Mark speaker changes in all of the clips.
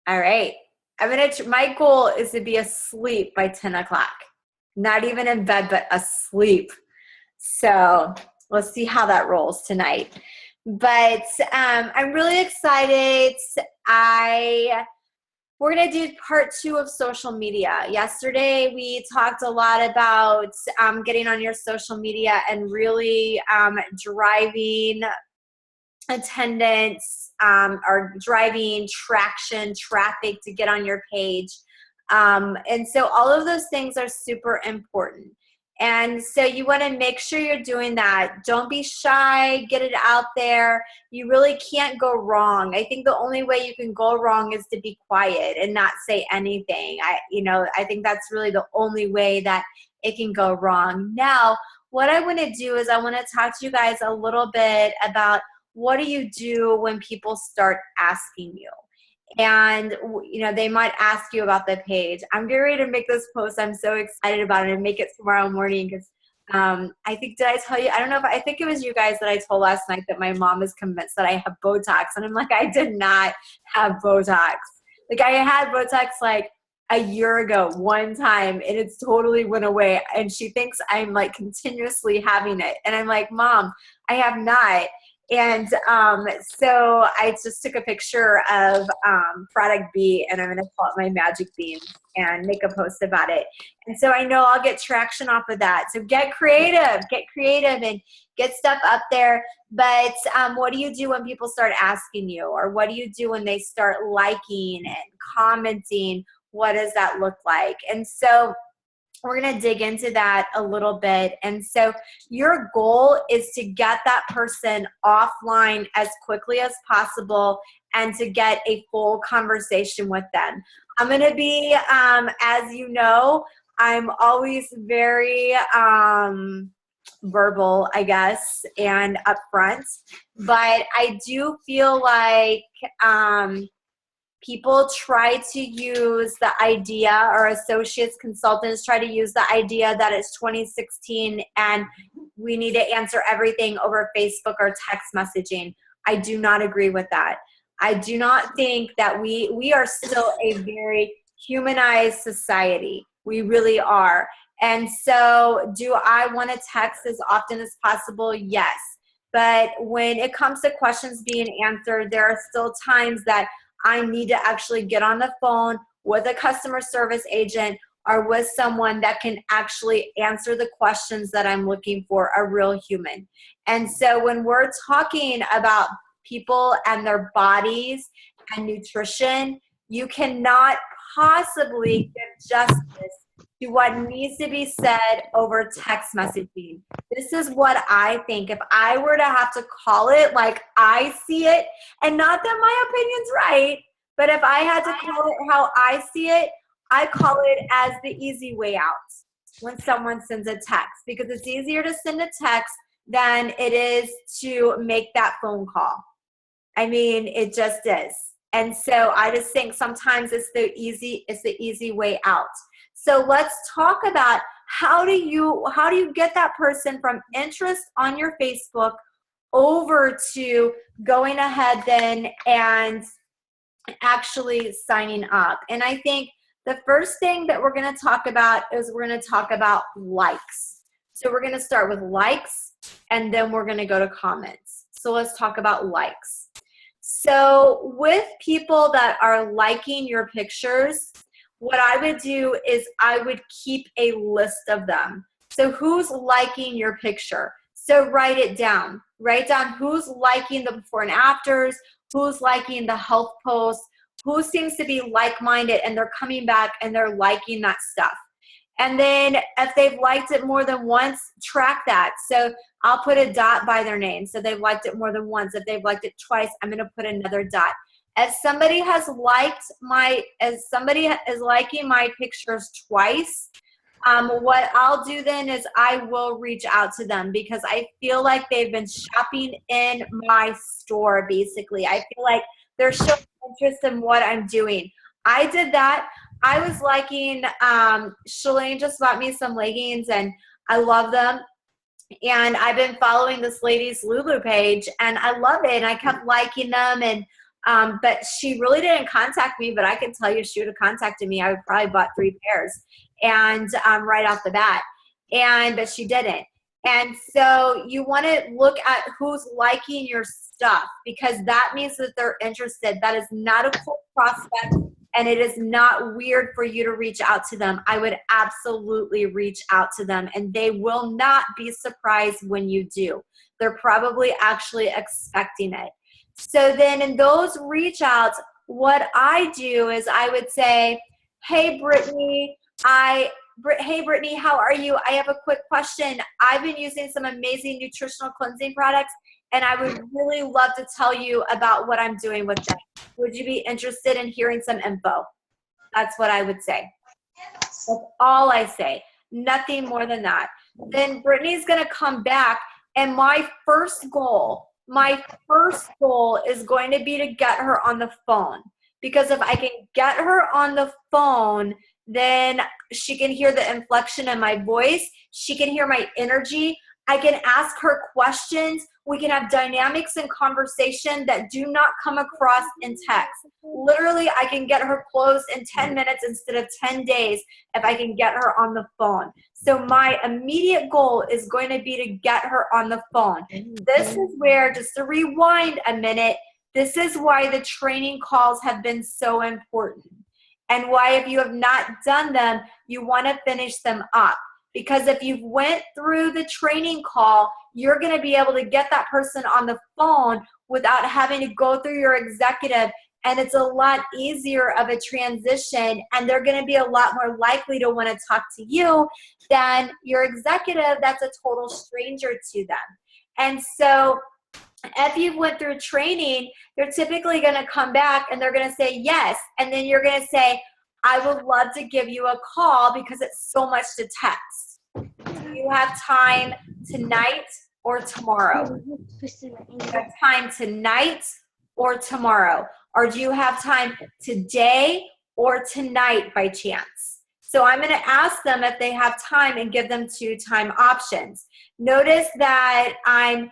Speaker 1: All right. My goal is to be asleep by 10 o'clock. Not even in bed, but asleep. So let's see how that rolls tonight. But I'm really excited. We're going to do part 2 of social media. Yesterday, we talked a lot about getting on your social media and really driving attendance or driving traction, traffic to get on your page. And so all of those things are super important. And so you want to make sure you're doing that. Don't be shy. Get it out there. You really can't go wrong. I think the only way you can go wrong is to be quiet and not say anything. I think that's really the only way that it can go wrong. Now, what I want to do is I want to talk to you guys a little bit about what do you do when people start asking you? And, they might ask you about the page. I'm getting ready to make this post. I'm so excited about it and make it tomorrow morning because I think, did I tell you? I think it was you guys that I told last night that my mom is convinced that I have Botox. And I'm like, I did not have Botox. Like I had Botox like a year ago one time and it's totally went away. And she thinks I'm like continuously having it. And I'm like, Mom, I have not. And so I just took a picture of product B and I'm going to call it my magic bean and make a post about it. And so I know I'll get traction off of that. So get creative and get stuff up there. But what do you do when people start asking you, or what do you do when they start liking and commenting? What does that look like? And so we're going to dig into that a little bit. And so your goal is to get that person offline as quickly as possible and to get a full conversation with them. I'm going to be, as you know, I'm always very verbal, I guess, and upfront. But I do feel like people try to use the idea, or associates, consultants try to use the idea that it's 2016 and we need to answer everything over Facebook or text messaging. I do not agree with that. I do not think that we are still a very humanized society. We really are. And so do I want to text as often as possible? Yes. But when it comes to questions being answered, there are still times that I need to actually get on the phone with a customer service agent or with someone that can actually answer the questions that I'm looking for, a real human. And so when we're talking about people and their bodies and nutrition, you cannot possibly give justice to what needs to be said over text messaging. This is what I think. If I were to have to call it like I see it, and not that my opinion's right, but if I had to call it how I see it, I call it as the easy way out when someone sends a text, because it's easier to send a text than it is to make that phone call. I mean, it just is. And so I just think sometimes it's the easy way out. So let's talk about how do you get that person from interest on your Facebook over to going ahead then and actually signing up. And I think the first thing that we're going to talk about is we're going to talk about likes. So we're going to start with likes and then we're going to go to comments. So let's talk about likes. So with people that are liking your pictures, what I would do is I would keep a list of them. So who's liking your picture? So write it down. Write down who's liking the before and afters, who's liking the health posts, who seems to be like-minded and they're coming back and they're liking that stuff. And then if they've liked it more than once, track that. So I'll put a dot by their name. So they've liked it more than once. If they've liked it twice, I'm going to put another dot. If somebody is liking my pictures twice, what I'll do then is I will reach out to them because I feel like they've been shopping in my store, basically. I feel like they're showing interest in what I'm doing. I did that. I was liking, Shalane just bought me some leggings and I love them. And I've been following this lady's Lulu page and I love it. And I kept liking them and But she really didn't contact me, but I can tell you she would have contacted me. I would probably bought 3 pairs and right off the bat. But she didn't. And so you want to look at who's liking your stuff, because that means that they're interested. That is not a cold prospect, and it is not weird for you to reach out to them. I would absolutely reach out to them, and they will not be surprised when you do. They're probably actually expecting it. So then in those reach outs, what I do is I would say, hey, Brittany, hey, Brittany, how are you? I have a quick question. I've been using some amazing nutritional cleansing products, and I would really love to tell you about what I'm doing with them. Would you be interested in hearing some info? That's what I would say. That's all I say. Nothing more than that. Then Brittany's going to come back, and my first goal is going to be to get her on the phone. Because if I can get her on the phone, then she can hear the inflection in my voice. She can hear my energy. I can ask her questions. We can have dynamics in conversation that do not come across in text. Literally, I can get her closed in 10 minutes instead of 10 days if I can get her on the phone. So my immediate goal is going to be to get her on the phone. This is where, just to rewind a minute, this is why the training calls have been so important. And why, if you have not done them, you want to finish them up. Because if you've went through the training call, you're going to be able to get that person on the phone without having to go through your executive. And it's a lot easier of a transition. And they're going to be a lot more likely to want to talk to you than your executive that's a total stranger to them. And so if you've went through training, they're typically going to come back and they're going to say yes. And then you're going to say, I would love to give you a call because it's so much to text. Do you have time tonight or tomorrow? Do you have time tonight or tomorrow? Or do you have time today or tonight by chance? So I'm going to ask them if they have time and give them 2 time options. Notice that I'm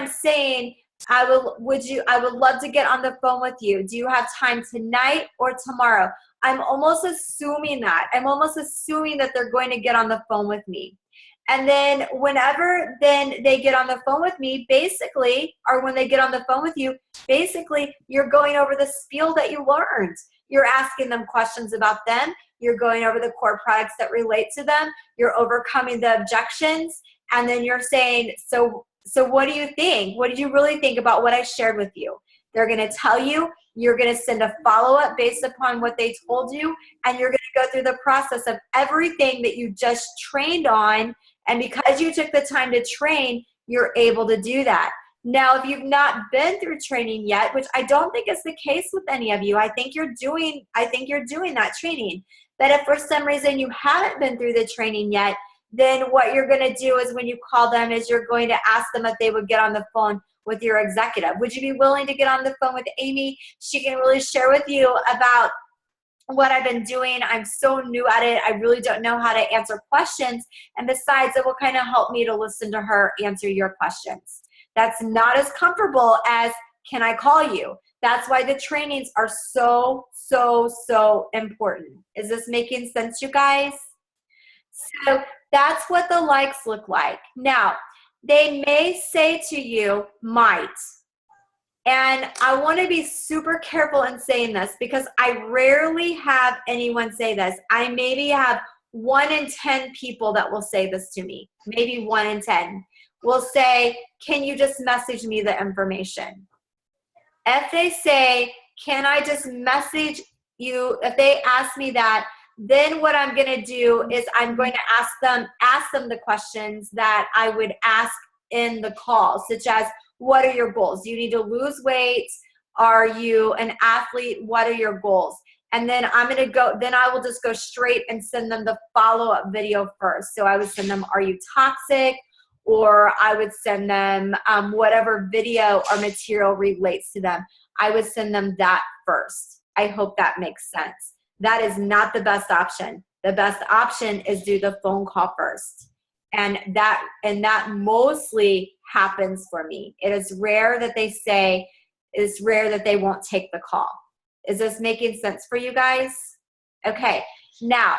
Speaker 1: saying, I would love to get on the phone with you. Do you have time tonight or tomorrow? I'm almost assuming that. I'm almost assuming that they're going to get on the phone with me. And then whenever then they get on the phone with me, basically, or when they get on the phone with you, basically you're going over the spiel that you learned. You're asking them questions about them. You're going over the core products that relate to them. You're overcoming the objections. And then you're saying, so what do you think? What did you really think about what I shared with you? They're going to tell you. You're going to send a follow-up based upon what they told you. And you're going to go through the process of everything that you just trained on. And because you took the time to train, you're able to do that. Now, if you've not been through training yet, which I don't think is the case with any of you, I think you're doing that training. But if for some reason you haven't been through the training yet, then what you're going to do is when you call them is you're going to ask them if they would get on the phone with your executive. Would you be willing to get on the phone with Amy? She can really share with you about what I've been doing. I'm so new at it. I really don't know how to answer questions. And besides, it will kind of help me to listen to her answer your questions. That's not as comfortable as, can I call you? That's why the trainings are so, so, so important. Is this making sense, you guys? So that's what the likes look like. Now, they may say to you, might. And I want to be super careful in saying this because I rarely have anyone say this. I maybe have 1 in 10 people that will say this to me. Maybe 1 in 10 will say, can you just message me the information? If they say, can I just message you? If they ask me that, then what I'm going to do is I'm going to ask them the questions that I would ask in the call, such as, what are your goals? Do you need to lose weight? Are you an athlete? What are your goals? And then I will just go straight and send them the follow-up video first. So I would send them, are you toxic? Or I would send them whatever video or material relates to them. I would send them that first. I hope that makes sense. That is not the best option. The best option is do the phone call first. And that mostly happens for me. It is rare that they say, it's rare that they won't take the call. Is this making sense for you guys? Okay, now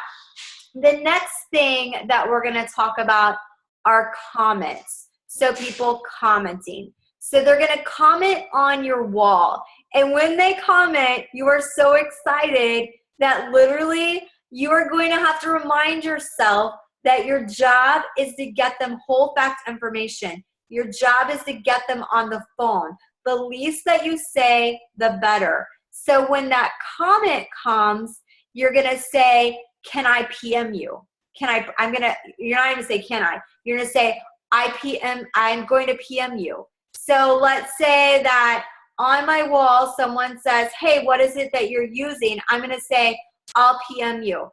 Speaker 1: the next thing that we're gonna talk about are comments. So people commenting. So they're gonna comment on your wall. And when they comment, you are so excited that literally you are going to have to remind yourself that your job is to get them whole fact information. Your job is to get them on the phone. The least that you say, the better. So when that comment comes, you're gonna say, can I PM you? You're not even say, can I? You're gonna say, I'm going to PM you. So let's say that on my wall, someone says, hey, what is it that you're using? I'm gonna say, I'll PM you.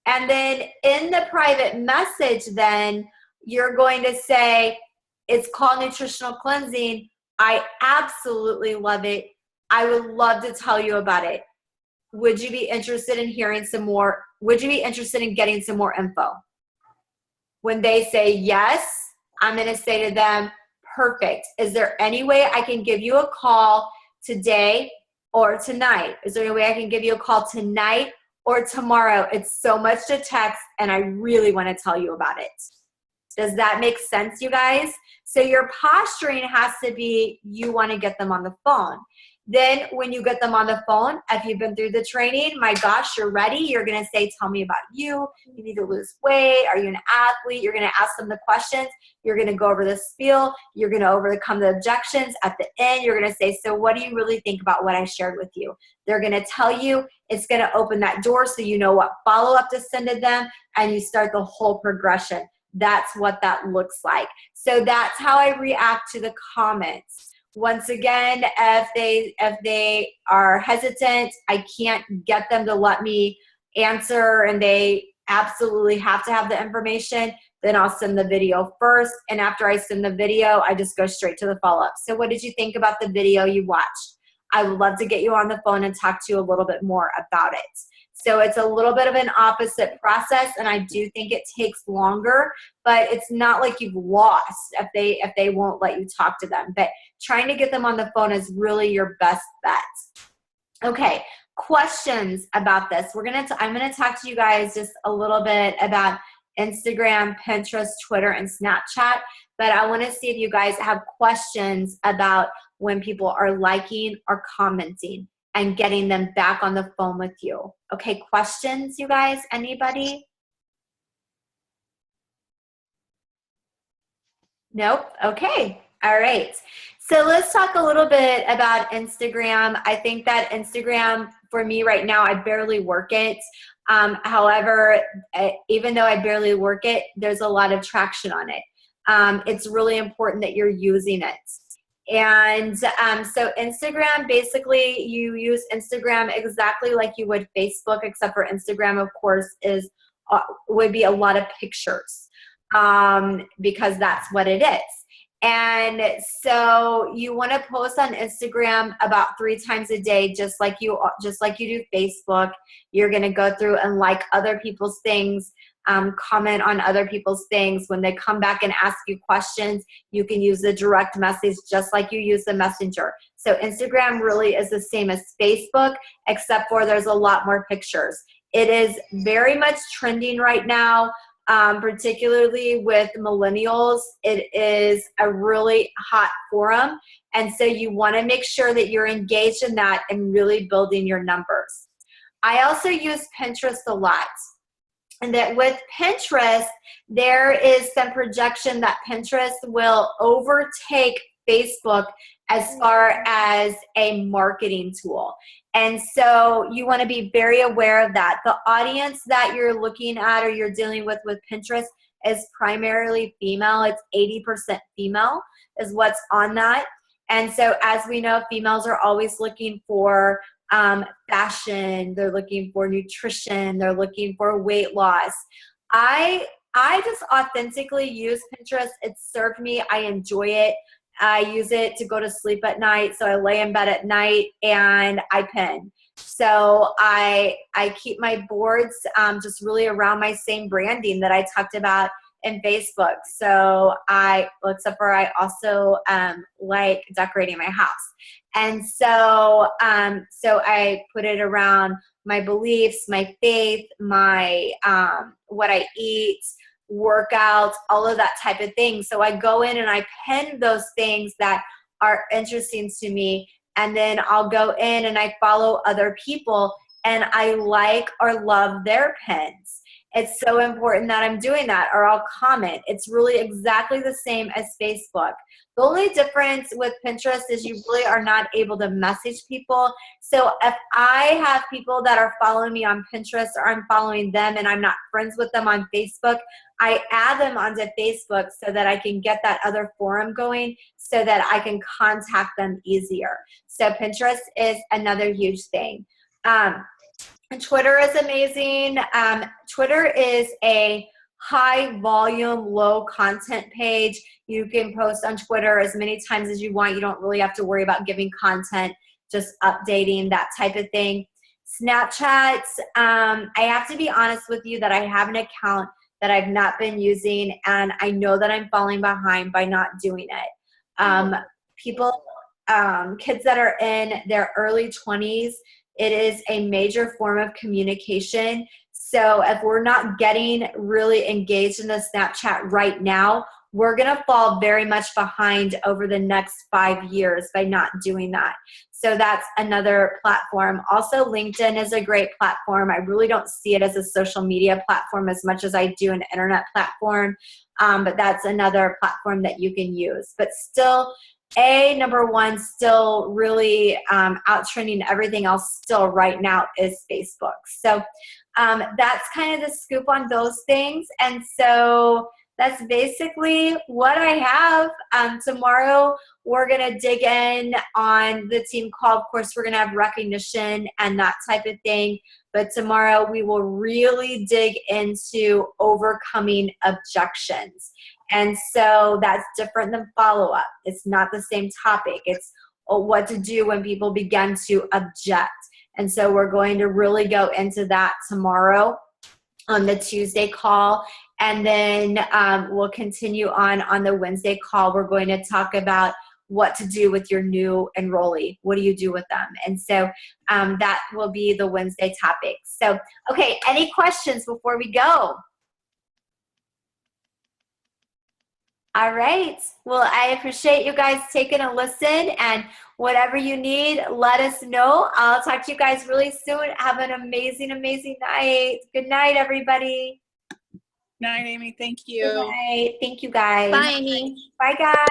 Speaker 1: And then in the private message, then you're going to say, it's called nutritional cleansing. I absolutely love it. I would love to tell you about it. Would you be interested in hearing some more? Would you be interested in getting some more info? When they say yes, I'm going to say to them, perfect. Is there any way I can give you a call today or tonight? Is there any way I can give you a call tonight or tomorrow? It's so much to text and I really want to tell you about it. Does that make sense, you guys? So your posturing has to be, you want to get them on the phone. Then when you get them on the phone, if you've been through the training, my gosh, you're ready. You're going to say, tell me about you. You need to lose weight. Are you an athlete? You're going to ask them the questions. You're going to go over the spiel. You're going to overcome the objections. At the end, you're going to say, so what do you really think about what I shared with you? They're going to tell you. It's going to open that door so you know what follow-up to send to them, and you start the whole progression. That's what that looks like. So that's how I react to the comments. Once again, if they are hesitant, I can't get them to let me answer and they absolutely have to have the information, then I'll send the video first. And after I send the video, I just go straight to the follow-up. So what did you think about the video you watched? I would love to get you on the phone and talk to you a little bit more about it. So it's a little bit of an opposite process, and I do think it takes longer, but it's not like you've lost if they won't let you talk to them. But trying to get them on the phone is really your best bet. Okay, questions about this. I'm gonna talk to you guys just a little bit about Instagram, Pinterest, Twitter, and Snapchat, but I wanna see if you guys have questions about when people are liking or commenting and getting them back on the phone with you. Okay, questions, you guys? Anybody? Nope. Okay. All right. So let's talk a little bit about Instagram. I think that Instagram, for me right now, I barely work it. However, even though I barely work it, there's a lot of traction on it. It's really important that you're using it. And so Instagram, basically you use Instagram exactly like you would Facebook, except for Instagram, of course, would be a lot of pictures because that's what it is. And so you want to post on Instagram about 3 times a day, just like you do Facebook. You're going to go through and like other people's things. Comment on other people's things. When they come back and ask you questions, you can use the direct message just like you use the messenger. So Instagram really is the same as Facebook, except for there's a lot more pictures. It is very much trending right now, particularly with millennials. It is a really hot forum. And so you want to make sure that you're engaged in that and really building your numbers. I also use Pinterest a lot. And that with Pinterest, there is some projection that Pinterest will overtake Facebook as far as a marketing tool. And so you want to be very aware of that. The audience that you're looking at or you're dealing with Pinterest is primarily female. It's 80% female is what's on that. And so as we know, females are always looking for fashion, they're looking for nutrition, they're looking for weight loss. I just authentically use Pinterest. It's served me. I enjoy it. I use it to go to sleep at night. So I lay in bed at night and I pin. So I keep my boards just really around my same branding that I talked about in Facebook. So except for I also like decorating my house. And so I put it around my beliefs, my faith, my what I eat, workouts, all of that type of thing. So I go in and I pin those things that are interesting to me, and then I'll go in and I follow other people and I like or love their pins. It's so important that I'm doing that, or I'll comment. It's really exactly the same as Facebook. The only difference with Pinterest is you really are not able to message people. So if I have people that are following me on Pinterest, or I'm following them and I'm not friends with them on Facebook, I add them onto Facebook so that I can get that other forum going so that I can contact them easier. So Pinterest is another huge thing. Twitter is amazing. Twitter is a high volume, low content page. You can post on Twitter as many times as you want. You don't really have to worry about giving content, just updating, that type of thing. Snapchat, I have to be honest with you that I have an account that I've not been using, and I know that I'm falling behind by not doing it. Kids that are in their early 20s, it is a major form of communication. So if we're not getting really engaged in the Snapchat right now, we're going to fall very much behind over the next 5 years by not doing that. So that's another platform. Also, LinkedIn is a great platform. I really don't see it as a social media platform as much as I do an internet platform, but that's another platform that you can use. But still, number one, still really out-trending everything else still right now is Facebook. So that's kind of the scoop on those things. And so that's basically what I have. Tomorrow, we're going to dig in on the team call. Of course, we're going to have recognition and that type of thing. But tomorrow, we will really dig into overcoming objections. And so that's different than follow-up. It's not the same topic. It's what to do when people begin to object. And so we're going to really go into that tomorrow on the Tuesday call. And then we'll continue on the Wednesday call. We're going to talk about what to do with your new enrollee. What do you do with them? And so that will be the Wednesday topic. So, okay, any questions before we go? All right. Well, I appreciate you guys taking a listen, and whatever you need, let us know. I'll talk to you guys really soon. Have an amazing, amazing night. Good night, everybody.
Speaker 2: Night, Amy. Thank you.
Speaker 1: Good night. Thank you, guys.
Speaker 3: Bye, Amy.
Speaker 1: Bye, guys.